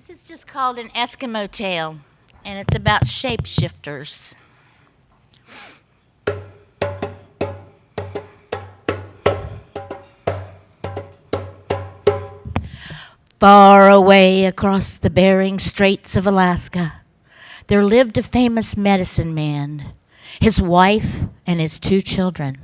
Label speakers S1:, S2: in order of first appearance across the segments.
S1: This is just called an Eskimo tale, and it's about shapeshifters. Far away across the Bering Straits of Alaska, there lived a famous medicine man, his wife, and his 2 children.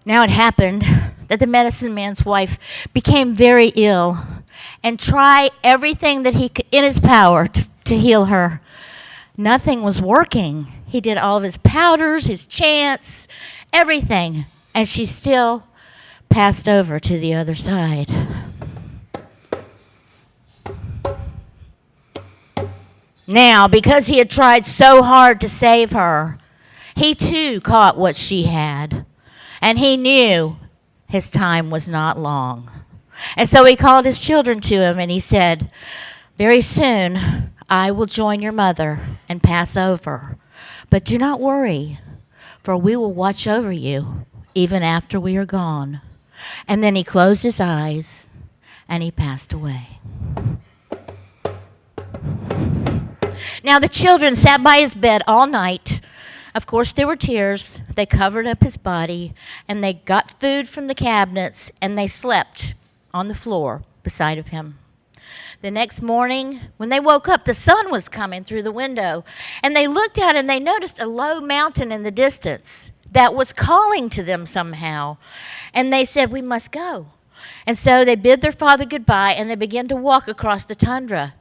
S1: Now it happened that the medicine man's wife became very ill and tried everything that he could in his power to heal her. Nothing was working. He did all of his powders, his chants, everything, and she still passed over to the other side. Now, because he had tried so hard to save her, he too caught what she had, and he knew his time was not long. And so he called his children to him, and he said, "Very soon I will join your mother and pass over. But do not worry, for we will watch over you even after we are gone." And then he closed his eyes, and he passed away. Now the children sat by his bed all night. Of course, there were tears. They covered up his body, and they got food from the cabinets, and they slept on the floor beside of him. The next morning, when they woke up, the sun was coming through the window, and they looked out and they noticed a low mountain in the distance that was calling to them somehow. And they said, "We must go." And so they bid their father goodbye, and they began to walk across the tundra.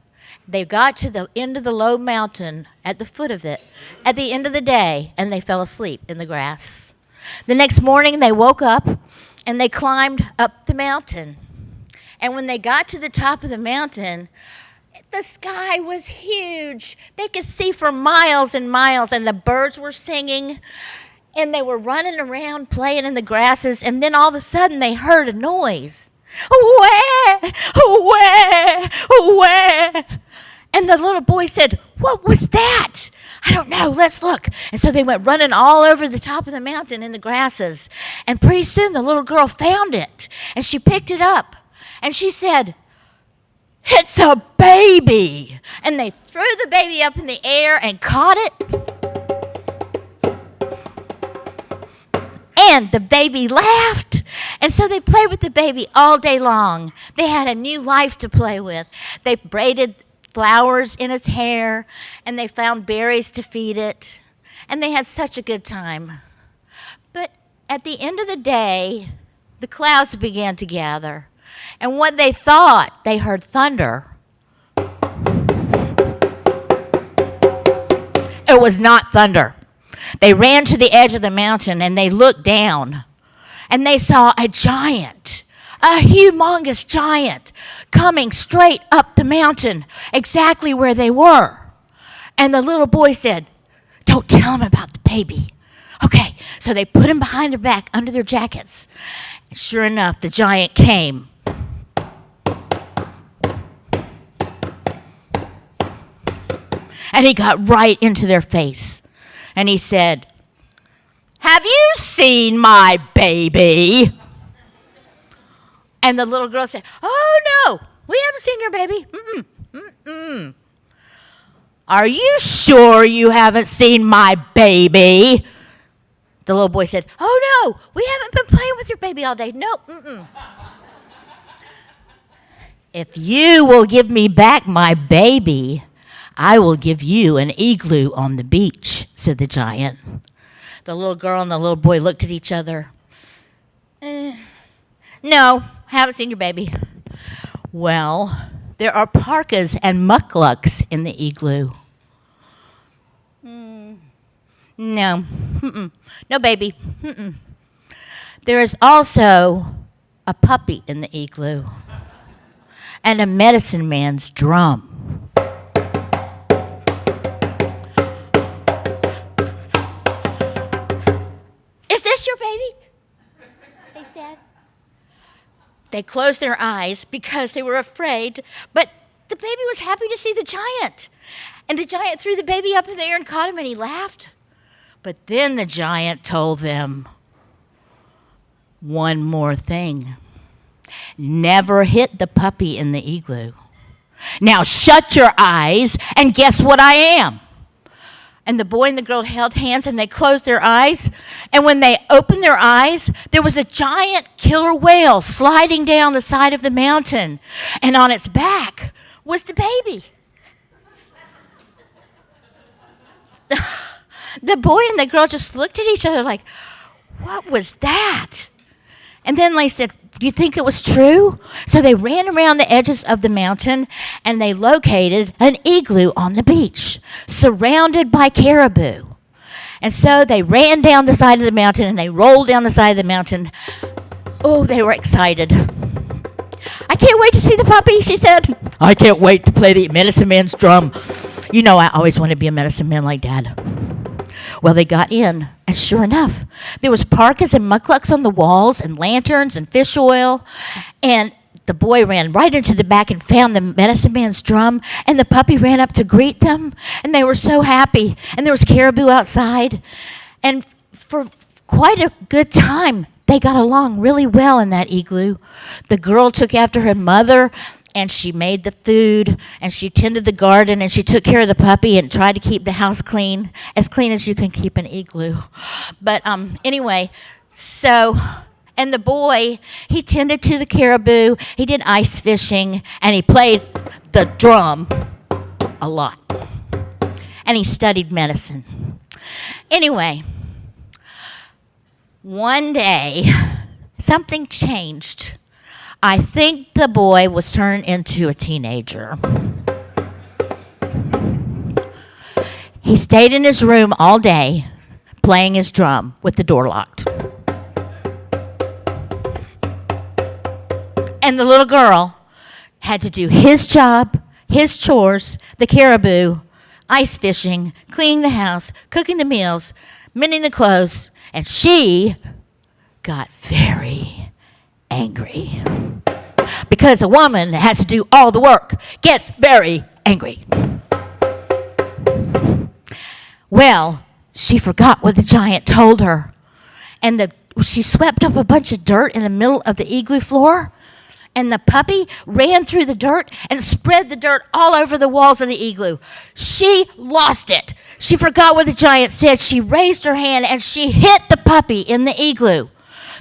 S1: They got to the end of the low mountain at the foot of it at the end of the day, and they fell asleep in the grass. The next morning, they woke up, and they climbed up the mountain. And when they got to the top of the mountain, the sky was huge. They could see for miles and miles, and the birds were singing, and they were running around playing in the grasses, and then all of a sudden they heard a noise. "Wah, wah, wah." And the little boy said, "What was that?" "I don't know, let's look." And so they went running all over the top of the mountain in the grasses. And pretty soon the little girl found it, and she picked it up, and she said, "It's a baby." And they threw the baby up in the air and caught it. And the baby laughed. And so they played with the baby all day long. They had a new life to play with. They braided flowers in its hair, and they found berries to feed it. And they had such a good time. But at the end of the day, the clouds began to gather. And what they thought, they heard thunder. It was not thunder. They ran to the edge of the mountain, and they looked down, and they saw a giant, a humongous giant, coming straight up the mountain, exactly where they were. And the little boy said, "Don't tell him about the baby." Okay, so they put him behind their back under their jackets. And sure enough, the giant came. And he got right into their face. And he said, "Have you seen my baby?" And the little girl said, "Oh, no, we haven't seen your baby. Mm-mm. Are you sure you haven't seen my baby?" The little boy said, "Oh, no, we haven't been playing with your baby all day. No, mm-mm." "If you will give me back my baby, I will give you an igloo on the beach," said the giant. The little girl and the little boy looked at each other. "No, haven't seen your baby." "Well, there are parkas and mucklucks in the igloo." "No, no baby." "There is also a puppy in the igloo and a medicine man's drum." "Is this your baby?" they said. They closed their eyes because they were afraid, but the baby was happy to see the giant. And the giant threw the baby up in the air and caught him, and he laughed. But then the giant told them one more thing. Never hit the puppy in the igloo. Now shut your eyes and guess what I am. And the boy and the girl held hands and they closed their eyes. And when they opened their eyes, there was a giant killer whale sliding down the side of the mountain. And on its back was the baby. The boy and the girl just looked at each other like, what was that? And then they said, do you think it was true? So they ran around the edges of the mountain and they located an igloo on the beach, surrounded by caribou. And so they ran down the side of the mountain and they rolled down the side of the mountain. Oh, they were excited. I can't wait to see the puppy, she said. I can't wait to play the medicine man's drum. You know, I always wanted to be a medicine man like Dad. Well, they got in, and sure enough, there was parkas and mucklucks on the walls and lanterns and fish oil. And the boy ran right into the back and found the medicine man's drum, and the puppy ran up to greet them, and they were so happy. And there was caribou outside. And for quite a good time, they got along really well in that igloo. The girl took after her mother, and she made the food, and she tended the garden, and she took care of the puppy and tried to keep the house clean as you can keep an igloo. But anyway, so, and the boy, he tended to the caribou, he did ice fishing, and he played the drum a lot. And he studied medicine. Anyway, one day, something changed. I think the boy was turned into a teenager. He stayed in his room all day playing his drum with the door locked. And the little girl had to do his job, his chores, the caribou, ice fishing, cleaning the house, cooking the meals, mending the clothes, and she got very angry. Because a woman that has to do all the work gets very angry. Well, she forgot what the giant told her. And she swept up a bunch of dirt in the middle of the igloo floor. And the puppy ran through the dirt and spread the dirt all over the walls of the igloo. She lost it. She forgot what the giant said. She raised her hand and she hit the puppy in the igloo.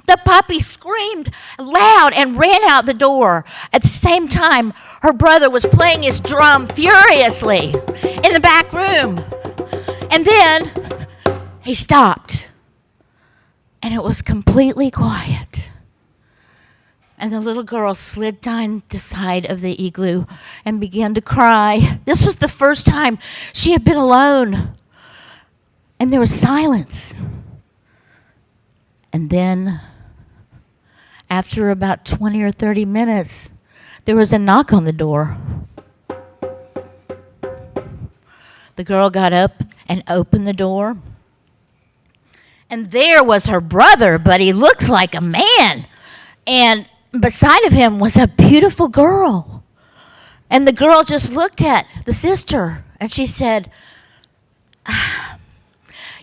S1: The puppy screamed loud and ran out the door. At the same time, her brother was playing his drum furiously in the back room. And then he stopped, and it was completely quiet. And the little girl slid down the side of the igloo and began to cry. This was the first time she had been alone. And there was silence. And then, after about 20 or 30 minutes, there was a knock on the door. The girl got up and opened the door. And there was her brother, but he looked like a man. And beside of him was a beautiful girl. And the girl just looked at the sister, and she said,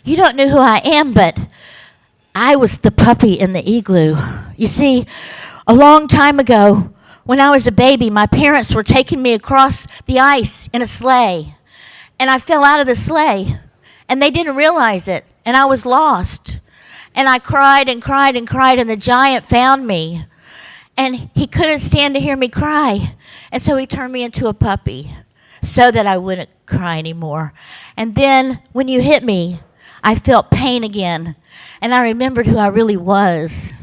S1: you don't know who I am, but I was the puppy in the igloo. You see, a long time ago, when I was a baby, my parents were taking me across the ice in a sleigh. And I fell out of the sleigh, and they didn't realize it, and I was lost. And I cried and cried and cried, and the giant found me. And he couldn't stand to hear me cry, and so he turned me into a puppy so that I wouldn't cry anymore. And then when you hit me, I felt pain again, and I remembered who I really was.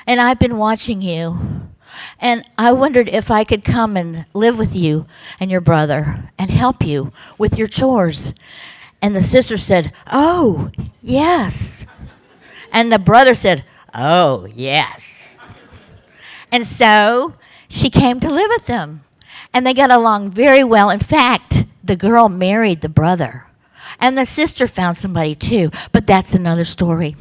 S1: And I've been watching you, and I wondered if I could come and live with you and your brother and help you with your chores. And the sister said, oh, yes. And the brother said, oh, yes. And so she came to live with them, and they got along very well. In fact, the girl married the brother, and the sister found somebody too, but that's another story.